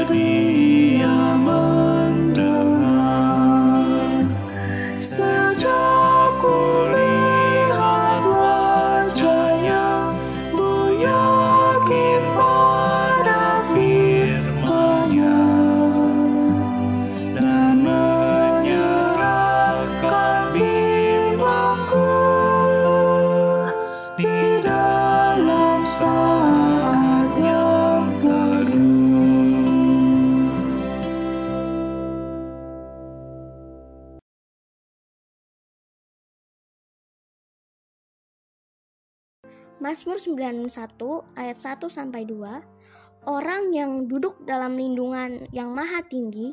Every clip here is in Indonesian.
Dia mendengar sejak kulihat wajahnya, ku yakin pada firman-Nya dan menyerahkan bimbangku di dalam saat yang teduh. Mazmur 91 ayat 1-2. Orang yang duduk dalam lindungan yang maha tinggi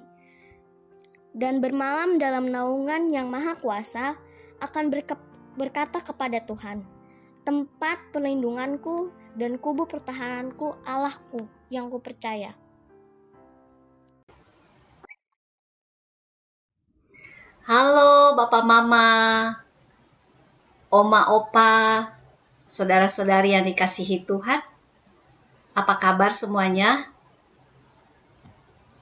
dan bermalam dalam naungan yang maha kuasa akan berkata kepada Tuhan, tempat perlindunganku dan kubu pertahananku, Allahku yang kupercaya. Halo Bapak Mama, Oma Opa, saudara-saudari yang dikasihi Tuhan. Apa kabar semuanya?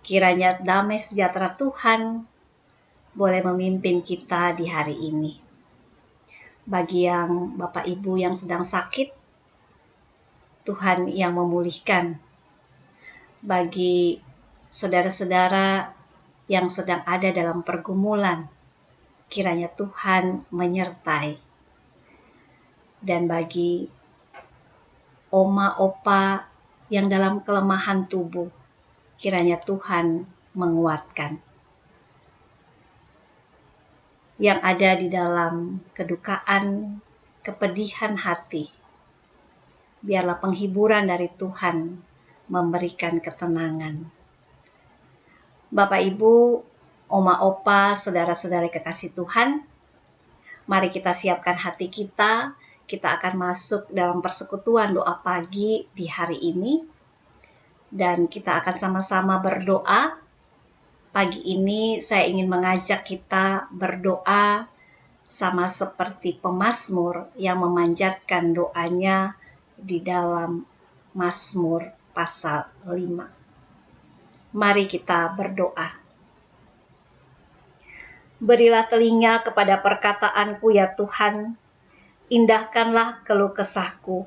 Kiranya damai sejahtera Tuhan boleh memimpin kita di hari ini. Bagi yang Bapak Ibu yang sedang sakit, Tuhan yang memulihkan. Bagi saudara-saudara yang sedang ada dalam pergumulan, kiranya Tuhan menyertai. Dan bagi Oma Opa yang dalam kelemahan tubuh, kiranya Tuhan menguatkan. Yang ada di dalam kedukaan, kepedihan hati, biarlah penghiburan dari Tuhan memberikan ketenangan. Bapak Ibu, Oma Opa, saudara-saudari kekasih Tuhan, mari kita siapkan hati kita. Kita akan masuk dalam persekutuan doa pagi di hari ini. Dan kita akan sama-sama berdoa. Pagi ini saya ingin mengajak kita berdoa sama seperti pemazmur yang memanjatkan doanya di dalam Mazmur pasal 5. Mari kita berdoa. Berilah telinga kepada perkataanku ya Tuhan, indahkanlah keluh kesahku.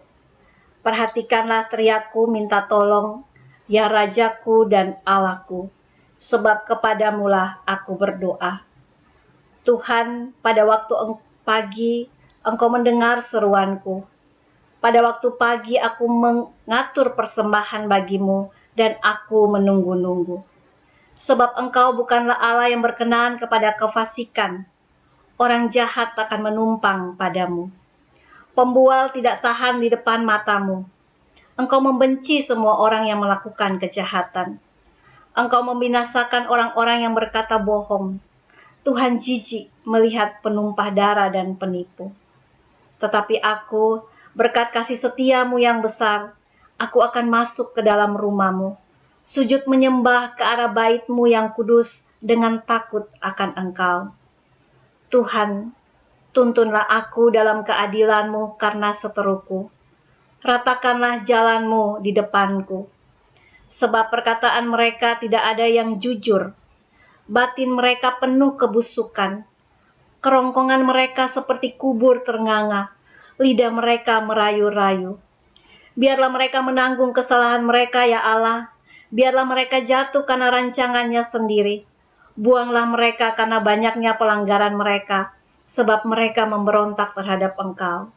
Perhatikanlah teriakku minta tolong, ya Rajaku dan Allahku, sebab kepadamulah aku berdoa. Tuhan, pada waktu pagi Engkau mendengar seruanku. Pada waktu pagi aku mengatur persembahan bagimu dan aku menunggu-nunggu. Sebab Engkau bukanlah Allah yang berkenan kepada kefasikan. Orang jahat akan menumpang padamu. Pembual tidak tahan di depan matamu. Engkau membenci semua orang yang melakukan kejahatan. Engkau membinasakan orang-orang yang berkata bohong. Tuhan jijik melihat penumpah darah dan penipu. Tetapi aku, berkat kasih setiamu yang besar, aku akan masuk ke dalam rumahmu, sujud menyembah ke arah bait-Mu yang kudus dengan takut akan Engkau. Tuhan, tuntunlah aku dalam keadilan-Mu karena seteruku. Ratakanlah jalan-Mu di depanku. Sebab perkataan mereka tidak ada yang jujur. Batin mereka penuh kebusukan. Kerongkongan mereka seperti kubur ternganga. Lidah mereka merayu-rayu. Biarlah mereka menanggung kesalahan mereka ya Allah. Biarlah mereka jatuh karena rancangannya sendiri. Buanglah mereka karena banyaknya pelanggaran mereka, sebab mereka memberontak terhadap Engkau.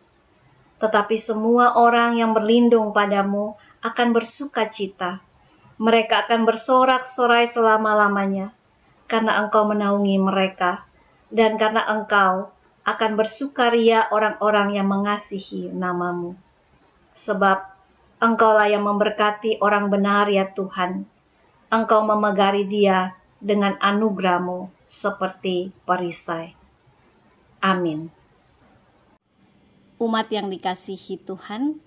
Tetapi semua orang yang berlindung padamu akan bersuka cita. Mereka akan bersorak-sorai selama-lamanya, karena Engkau menaungi mereka, dan karena Engkau akan bersukaria orang-orang yang mengasihi nama-Mu. Sebab Engkaulah yang memberkati orang benar ya Tuhan. Engkau memegari dia dengan anugerah-Mu seperti perisai. Amin. Umat yang dikasihi Tuhan,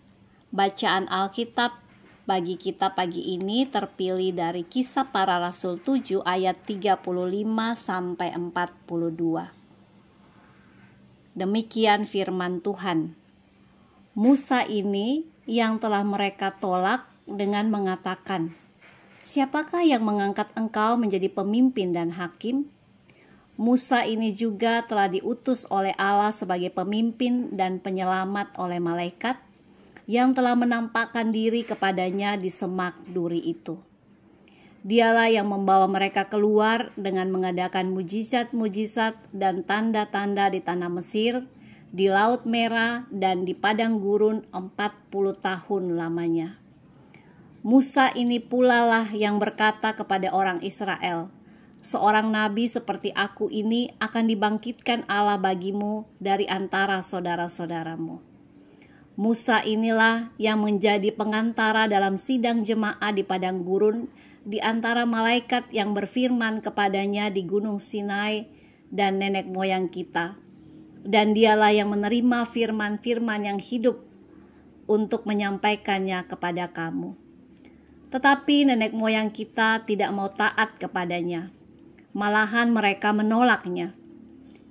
bacaan Alkitab bagi kita pagi ini terpilih dari Kisah Para Rasul 7 ayat 35 sampai 42. Demikian firman Tuhan. Musa ini yang telah mereka tolak dengan mengatakan, siapakah yang mengangkat engkau menjadi pemimpin dan hakim? Musa ini juga telah diutus oleh Allah sebagai pemimpin dan penyelamat oleh malaikat yang telah menampakkan diri kepadanya di semak duri itu. Dialah yang membawa mereka keluar dengan mengadakan mujizat-mujizat dan tanda-tanda di tanah Mesir, di Laut Merah, dan di padang gurun 40 tahun lamanya. Musa ini pula lah yang berkata kepada orang Israel, "Seorang nabi seperti aku ini akan dibangkitkan Allah bagimu dari antara saudara-saudaramu." Musa inilah yang menjadi pengantara dalam sidang jemaah di padang gurun di antara malaikat yang berfirman kepadanya di gunung Sinai dan nenek moyang kita. Dan dialah yang menerima firman-firman yang hidup untuk menyampaikannya kepada kamu. Tetapi nenek moyang kita tidak mau taat kepadanya. Malahan mereka menolaknya.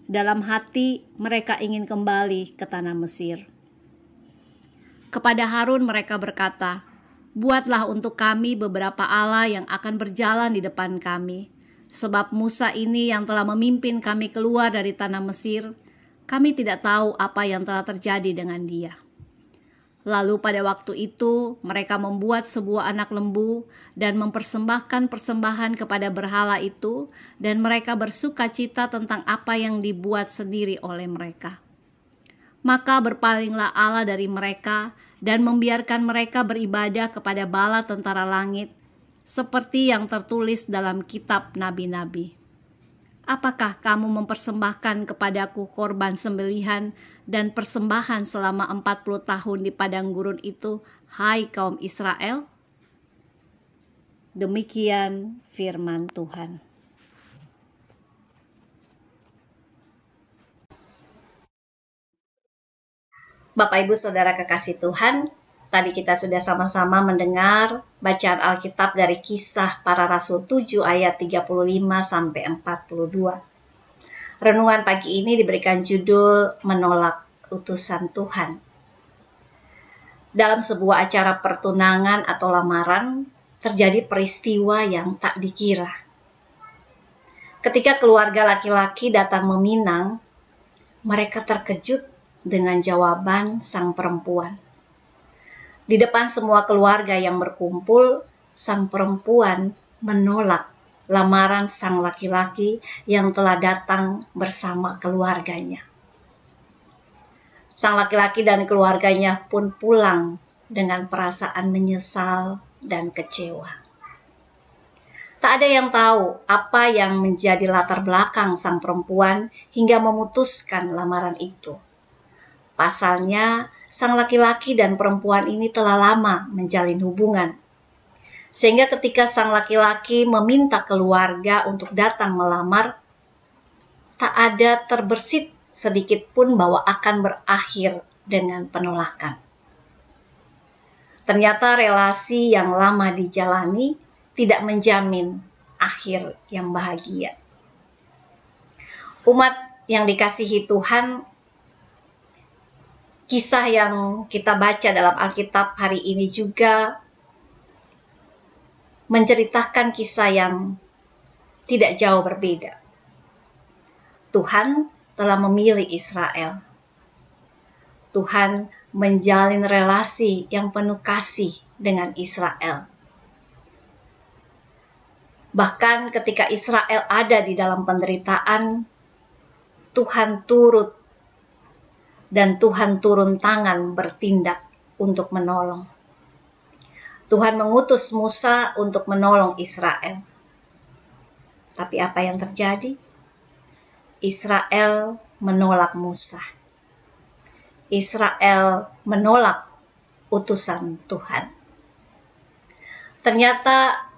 Dalam hati mereka ingin kembali ke tanah Mesir. Kepada Harun mereka berkata, "Buatlah untuk kami beberapa Allah yang akan berjalan di depan kami. Sebab Musa ini yang telah memimpin kami keluar dari tanah Mesir, kami tidak tahu apa yang telah terjadi dengan dia." Lalu pada waktu itu mereka membuat sebuah anak lembu dan mempersembahkan persembahan kepada berhala itu, dan mereka bersukacita tentang apa yang dibuat sendiri oleh mereka. Maka berpalinglah Allah dari mereka dan membiarkan mereka beribadah kepada bala tentara langit, seperti yang tertulis dalam kitab nabi-nabi. "Apakah kamu mempersembahkan kepadaku korban sembelihan dan persembahan selama 40 tahun di padang gurun itu, hai kaum Israel?" Demikian firman Tuhan. Bapak Ibu Saudara kekasih Tuhan, tadi kita sudah sama-sama mendengar bacaan Alkitab dari Kisah Para Rasul 7 ayat 35 sampai 42. Renungan pagi ini diberikan judul Menolak Utusan Tuhan. Dalam sebuah acara pertunangan atau lamaran, terjadi peristiwa yang tak dikira. Ketika keluarga laki-laki datang meminang, mereka terkejut dengan jawaban sang perempuan. Di depan semua keluarga yang berkumpul, sang perempuan menolak lamaran sang laki-laki yang telah datang bersama keluarganya. Sang laki-laki dan keluarganya pun pulang dengan perasaan menyesal dan kecewa. Tak ada yang tahu apa yang menjadi latar belakang sang perempuan hingga memutuskan lamaran itu. Pasalnya, sang laki-laki dan perempuan ini telah lama menjalin hubungan. Sehingga ketika sang laki-laki meminta keluarga untuk datang melamar, tak ada terbersit sedikit pun bahwa akan berakhir dengan penolakan. Ternyata relasi yang lama dijalani tidak menjamin akhir yang bahagia. Umat yang dikasihi Tuhan, kisah yang kita baca dalam Alkitab hari ini juga menceritakan kisah yang tidak jauh berbeda. Tuhan telah memilih Israel. Tuhan menjalin relasi yang penuh kasih dengan Israel. Bahkan ketika Israel ada di dalam penderitaan, Tuhan turut dan Tuhan turun tangan bertindak untuk menolong. Tuhan mengutus Musa untuk menolong Israel. Tapi apa yang terjadi? Israel menolak Musa. Israel menolak utusan Tuhan. Ternyata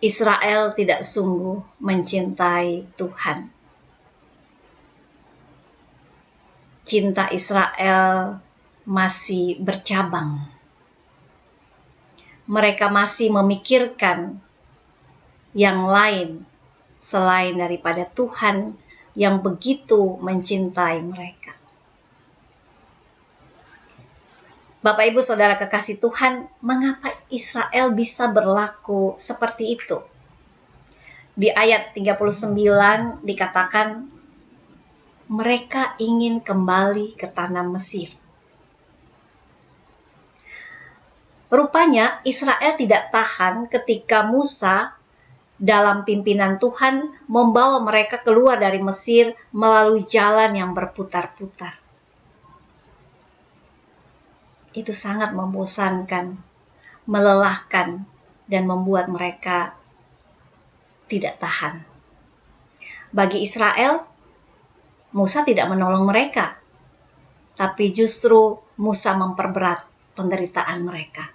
Israel tidak sungguh mencintai Tuhan. Cinta Israel masih bercabang. Mereka masih memikirkan yang lain selain daripada Tuhan yang begitu mencintai mereka. Bapak Ibu Saudara kekasih Tuhan, mengapa Israel bisa berlaku seperti itu? Di ayat 39 dikatakan, mereka ingin kembali ke tanah Mesir. Rupanya Israel tidak tahan ketika Musa dalam pimpinan Tuhan membawa mereka keluar dari Mesir melalui jalan yang berputar-putar. Itu sangat membosankan, melelahkan, dan membuat mereka tidak tahan. Bagi Israel, Musa tidak menolong mereka, tapi justru Musa memperberat penderitaan mereka.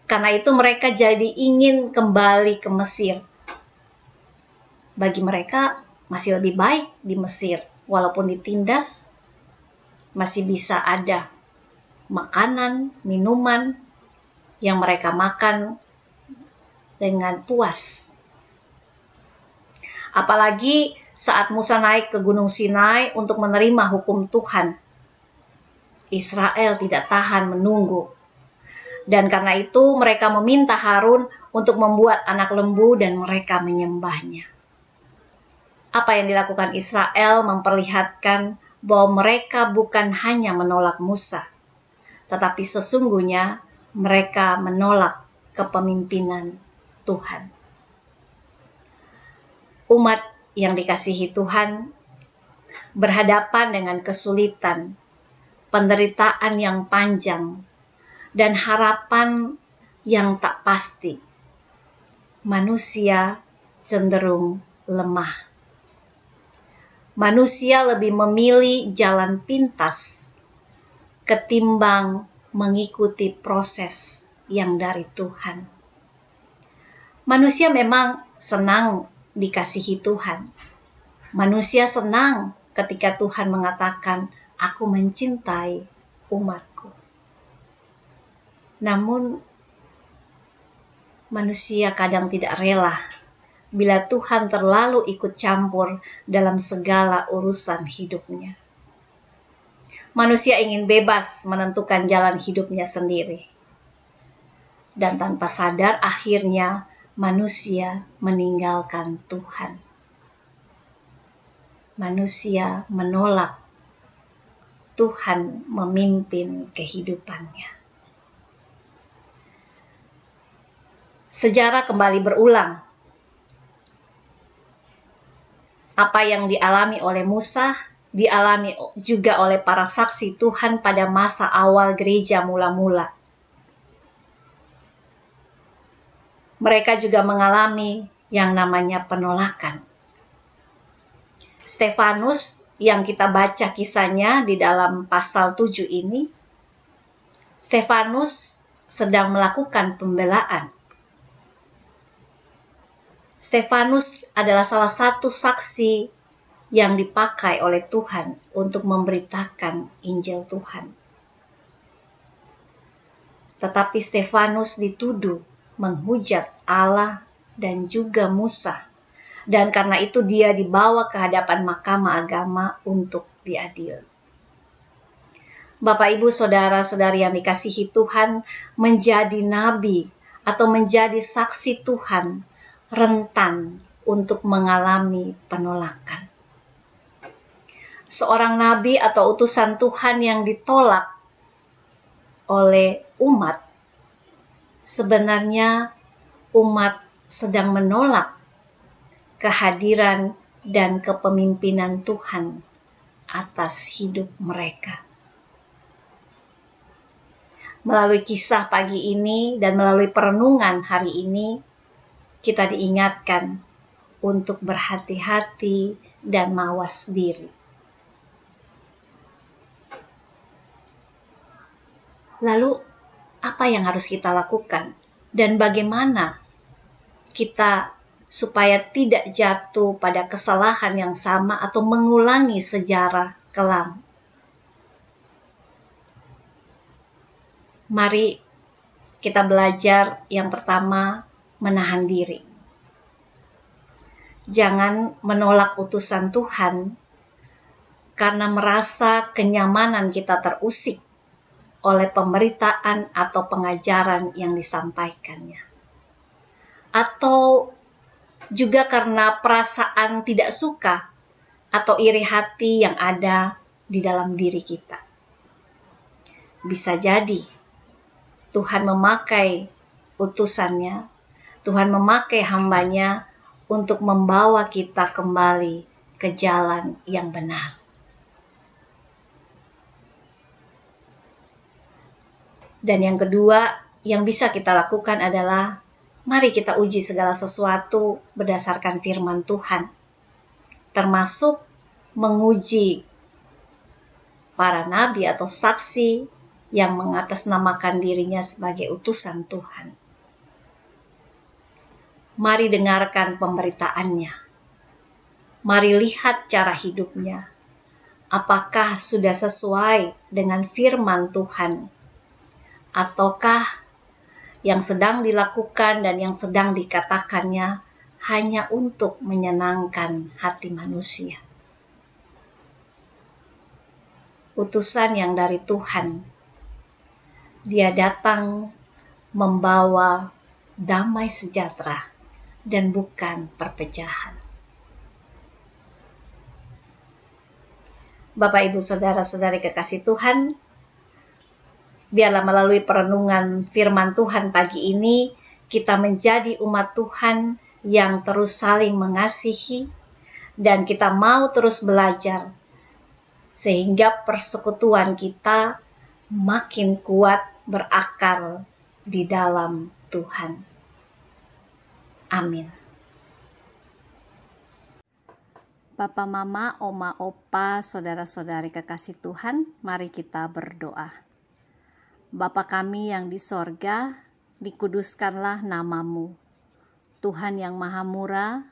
Karena itu mereka jadi ingin kembali ke Mesir. Bagi mereka masih lebih baik di Mesir, walaupun ditindas, masih bisa ada makanan, minuman yang mereka makan dengan puas. Apalagi saat Musa naik ke Gunung Sinai untuk menerima hukum Tuhan, Israel tidak tahan menunggu. Dan karena itu mereka meminta Harun untuk membuat anak lembu dan mereka menyembahnya. Apa yang dilakukan Israel memperlihatkan bahwa mereka bukan hanya menolak Musa, tetapi sesungguhnya mereka menolak kepemimpinan Tuhan. Umat yang dikasihi Tuhan berhadapan dengan kesulitan, penderitaan yang panjang, dan harapan yang tak pasti. Manusia cenderung lemah. Manusia lebih memilih jalan pintas ketimbang mengikuti proses yang dari Tuhan. Manusia memang senang dikasihi Tuhan. Manusia senang ketika Tuhan mengatakan, "Aku mencintai umatku." Namun, manusia kadang tidak rela bila Tuhan terlalu ikut campur dalam segala urusan hidupnya. Manusia ingin bebas menentukan jalan hidupnya sendiri. Dan tanpa sadar akhirnya manusia meninggalkan Tuhan. Manusia menolak Tuhan memimpin kehidupannya. Sejarah kembali berulang. Apa yang dialami oleh Musa dialami juga oleh para saksi Tuhan pada masa awal gereja mula-mula. Mereka juga mengalami yang namanya penolakan. Stefanus yang kita baca kisahnya di dalam pasal 7 ini, Stefanus sedang melakukan pembelaan. Stefanus adalah salah satu saksi yang dipakai oleh Tuhan untuk memberitakan Injil Tuhan. Tetapi Stefanus dituduh menghujat Allah dan juga Musa, dan karena itu dia dibawa ke hadapan mahkamah agama untuk diadili. Bapak, Ibu, Saudara-saudari yang dikasihi Tuhan, menjadi nabi atau menjadi saksi Tuhan rentan untuk mengalami penolakan. Seorang nabi atau utusan Tuhan yang ditolak oleh umat, sebenarnya umat sedang menolak kehadiran dan kepemimpinan Tuhan atas hidup mereka. Melalui kisah pagi ini dan melalui perenungan hari ini, kita diingatkan untuk berhati-hati dan mawas diri. Lalu, apa yang harus kita lakukan? Dan bagaimana kita supaya tidak jatuh pada kesalahan yang sama atau mengulangi sejarah kelam? Mari kita belajar yang pertama, menahan diri. Jangan menolak utusan Tuhan karena merasa kenyamanan kita terusik oleh pemberitaan atau pengajaran yang disampaikannya. Atau juga karena perasaan tidak suka atau iri hati yang ada di dalam diri kita. Bisa jadi Tuhan memakai utusannya, Tuhan memakai hambanya untuk membawa kita kembali ke jalan yang benar. Dan yang kedua yang bisa kita lakukan adalah mari kita uji segala sesuatu berdasarkan firman Tuhan, termasuk menguji para nabi atau saksi yang mengatasnamakan dirinya sebagai utusan Tuhan. Mari dengarkan pemberitaannya. Mari lihat cara hidupnya. Apakah sudah sesuai dengan firman Tuhan? Ataukah yang sedang dilakukan dan yang sedang dikatakannya hanya untuk menyenangkan hati manusia? Utusan yang dari Tuhan, Dia datang membawa damai sejahtera dan bukan perpecahan. Bapak, Ibu, Saudara-saudari kekasih Tuhan, biarlah melalui perenungan firman Tuhan pagi ini, kita menjadi umat Tuhan yang terus saling mengasihi, dan kita mau terus belajar, sehingga persekutuan kita makin kuat berakar di dalam Tuhan. Amin. Papa, Mama, Oma, Opa, saudara-saudari kekasih Tuhan, mari kita berdoa. Bapa kami yang di sorga, dikuduskanlah namamu. Tuhan yang maha murah,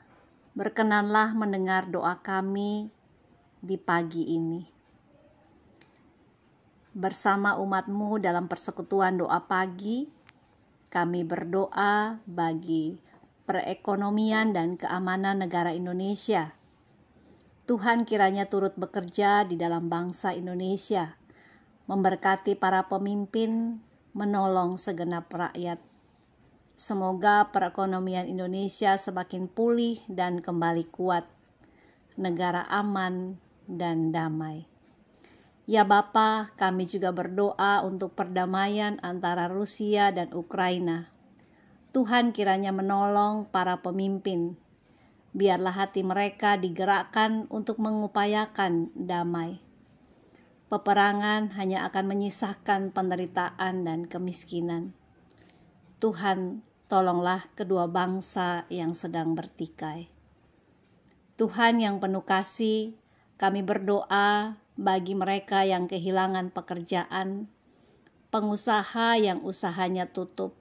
berkenanlah mendengar doa kami di pagi ini. Bersama umat-Mu dalam persekutuan doa pagi, kami berdoa bagi perekonomian dan keamanan negara Indonesia. Tuhan kiranya turut bekerja di dalam bangsa Indonesia, memberkati para pemimpin, menolong segenap rakyat. Semoga perekonomian Indonesia semakin pulih dan kembali kuat, negara aman dan damai. Ya Bapa, kami juga berdoa untuk perdamaian antara Rusia dan Ukraina. Tuhan kiranya menolong para pemimpin. Biarlah hati mereka digerakkan untuk mengupayakan damai. Peperangan hanya akan menyisakan penderitaan dan kemiskinan. Tuhan, tolonglah kedua bangsa yang sedang bertikai. Tuhan yang penuh kasih, kami berdoa bagi mereka yang kehilangan pekerjaan, pengusaha yang usahanya tutup.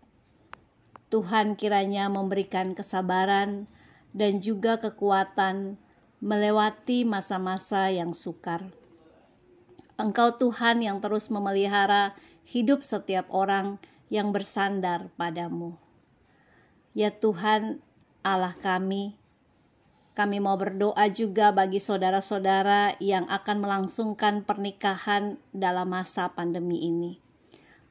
Tuhan kiranya memberikan kesabaran dan juga kekuatan melewati masa-masa yang sukar. Engkau Tuhan yang terus memelihara hidup setiap orang yang bersandar padamu. Ya Tuhan Allah kami mau berdoa juga bagi saudara-saudara yang akan melangsungkan pernikahan dalam masa pandemi ini.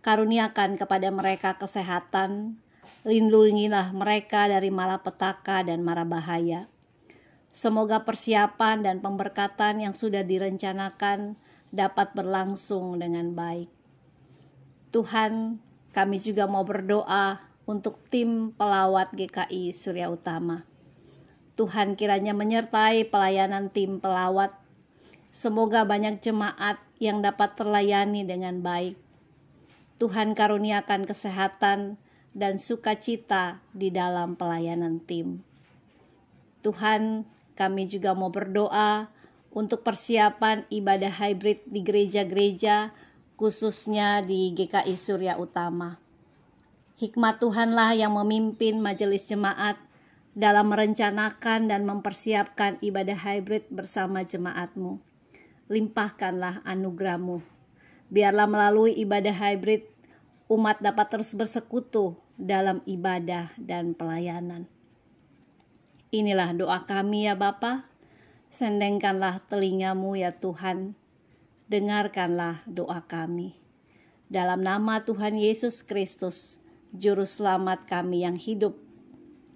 Karuniakan kepada mereka kesehatan, lindungilah mereka dari malapetaka dan mara bahaya. Semoga persiapan dan pemberkatan yang sudah direncanakan dapat berlangsung dengan baik. Tuhan, kami juga mau berdoa untuk tim pelawat GKI Surya Utama. Tuhan kiranya menyertai pelayanan tim pelawat. Semoga banyak jemaat yang dapat terlayani dengan baik. Tuhan karuniakan kesehatan dan sukacita di dalam pelayanan tim. Tuhan, kami juga mau berdoa untuk persiapan ibadah hybrid di gereja-gereja, khususnya di GKI Surya Utama. Hikmat Tuhanlah yang memimpin majelis jemaat dalam merencanakan dan mempersiapkan ibadah hybrid bersama jemaat-Mu. Limpahkanlah anugerah-Mu. Biarlah melalui ibadah hybrid, umat dapat terus bersekutu dalam ibadah dan pelayanan. Inilah doa kami ya Bapa. Sendengkanlah telinga-Mu ya Tuhan. Dengarkanlah doa kami. Dalam nama Tuhan Yesus Kristus, Juru Selamat kami yang hidup,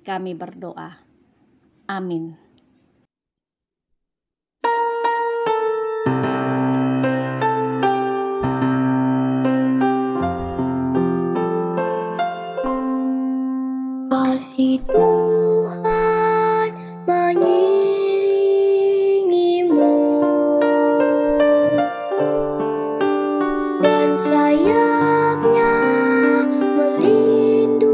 kami berdoa. Amin. Kasih Tuhan mengiringimu dan sayapnya melindungimu.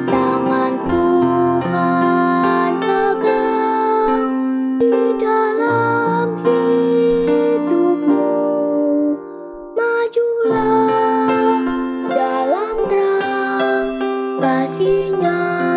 Tangan Tuhan pegang di dalam hidupmu. Majulah dalam terang kasih-Nya.